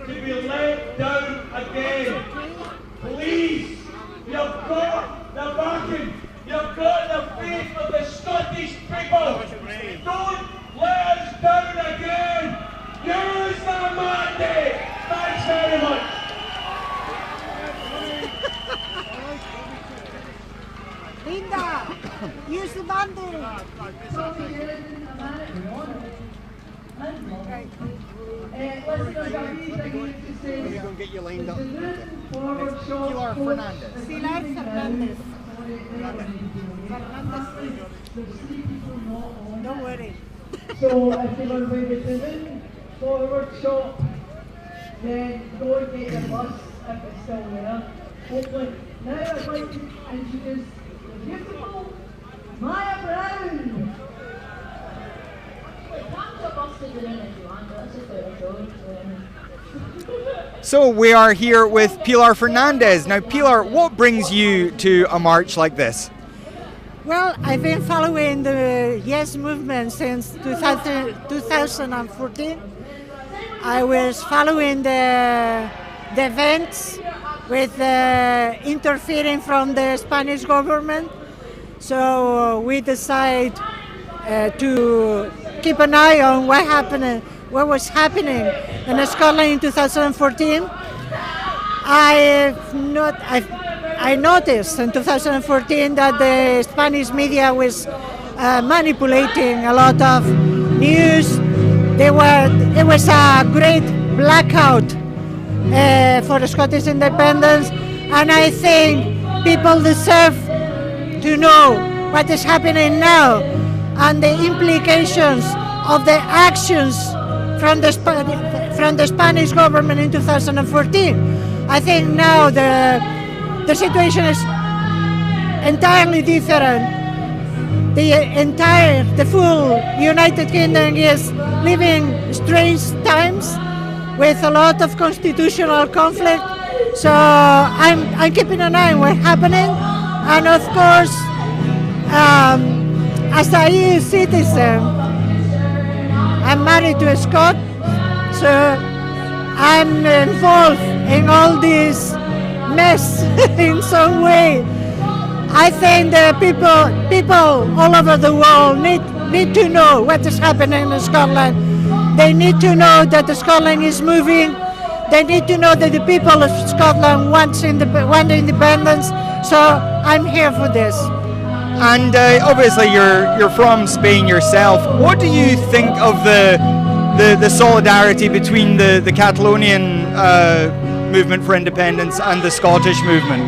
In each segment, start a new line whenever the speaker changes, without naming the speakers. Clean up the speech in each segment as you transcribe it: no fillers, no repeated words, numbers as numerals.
to be let down again. Please, you've got the backing, you've got the faith of the Scottish people. Don't let us down again. Use the mandate. Thanks very much.
Linda, use the mandate.
Are you going to get you lined up? Pilar Fernandez.
Pilar Fernandez. Don't worry.
So if you're going to be moving forward shot, then go and get your bus if it's still there. Hopefully. Now I'd like to introduce the beautiful Maya Brown.
So we are here with Pilar Fernandez. Now Pilar, what brings you to a march like this?
Well, I've been following the Yes movement since 2014. I was following the events with interfering from the Spanish government. So we decided to keep an eye on what was happening in Scotland in 2014. I noticed in 2014 that the Spanish media was manipulating a lot of news. It was a great blackout for the Scottish independence, and I think people deserve to know what is happening now and the implications of the actions from the Spanish government in 2014. I think now the situation is entirely different. The full United Kingdom is living strange times with a lot of constitutional conflict. So I'm keeping an eye on what's happening, and of course, as a EU citizen, I'm married to a Scot, so I'm involved in all this mess in some way. I think the people all over the world need to know what is happening in Scotland. They need to know that Scotland is moving. They need to know that the people of Scotland want independence. So I'm here for this.
And obviously you're from Spain yourself. What do you think of the solidarity between the Catalonian movement for independence and the Scottish movement?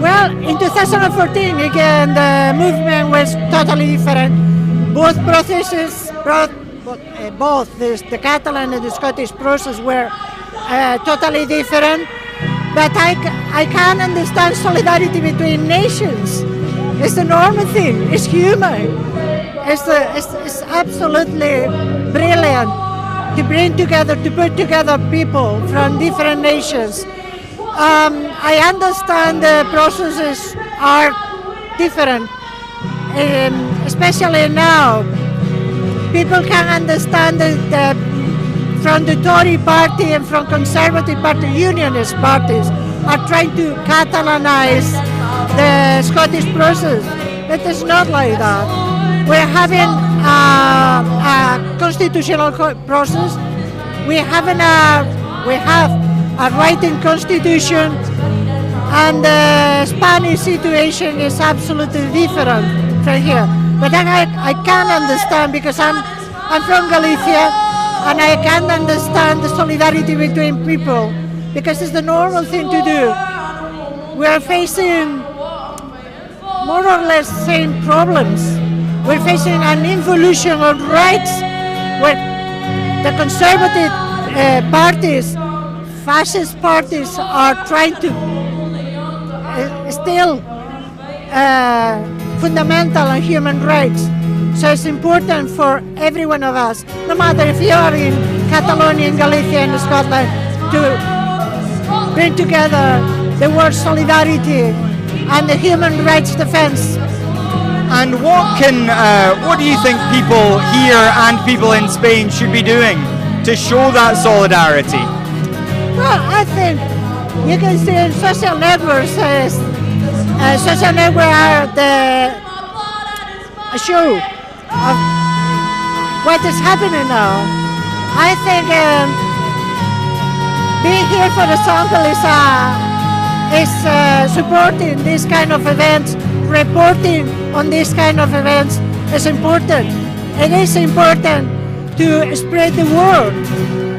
Well, in 2014, again, the movement was totally different. Both processes, both the Catalan and the Scottish process were totally different. But I can understand solidarity between nations. It's a normal thing. It's human. It's absolutely brilliant to bring together, to put together people from different nations. I understand the processes are different, especially now. People can understand that from the Tory party and from Conservative party, Unionist parties are trying to Catalanize the Scottish process. It is not like that. We're having a constitutional process. We have a writing constitution, and the Spanish situation is absolutely different from here. But then I can understand, because I'm from Galicia, and I can understand the solidarity between people, because it's the normal thing to do. We are facing more or less same problems. We're facing an involution of rights where the conservative parties, fascist parties, are trying to steal fundamental and human rights. So it's important for every one of us, no matter if you are in Catalonia, in Galicia, in Scotland, to bring together the word solidarity and the human rights defense.
And what do you think people here and people in Spain should be doing to show that solidarity?
Well, I think you can see in social networks, social networks are a show of what is happening now. I think being here, for example, is supporting these kind of events, reporting on these kind of events is important. It is important to spread the word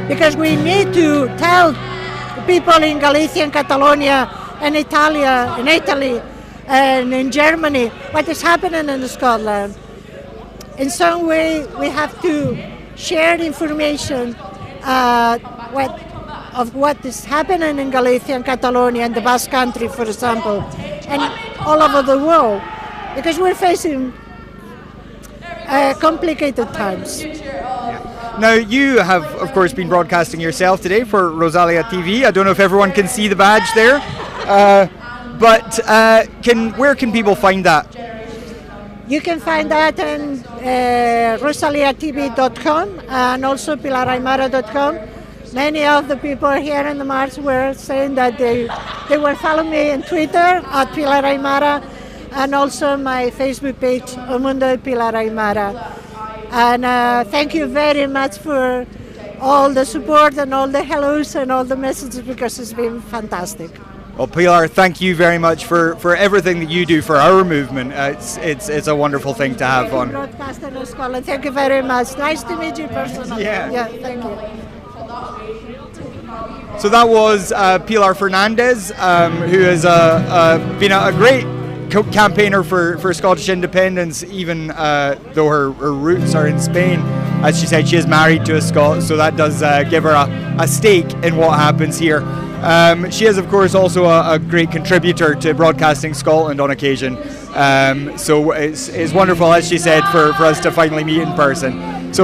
because we need to tell people in Galicia and Catalonia and Italy and in Germany what is happening in Scotland. In some way, we have to share information of what is happening in Galicia and Catalonia and the Basque Country, for example, and all over the world, because we're facing complicated times.
Now, you have, of course, been broadcasting yourself today for Rosalia TV. I don't know if everyone can see the badge there, but where can people find that?
You can find that on rosaliatv.com and also pilaraymara.com. Many of the people here in the march were saying that they were following me on Twitter at Pilar Aymara and also my Facebook page, O Mundo de Pilar Aymara. And thank you very much for all the support and all the hellos and all the messages because it's been fantastic.
Well, Pilar, thank you very much for everything that you do for our movement. It's a wonderful thing to have on.
Broadcaster in Scotland. Thank you very much. Nice to meet you personally.
Yeah,
thank you.
So that was Pilar Fernandez, who has been a great campaigner for Scottish independence, even though her roots are in Spain. As she said, she is married to a Scot, so that does give her a stake in what happens here. She is, of course, also a great contributor to Broadcasting Scotland on occasion. So it's wonderful, as she said, for us to finally meet in person. So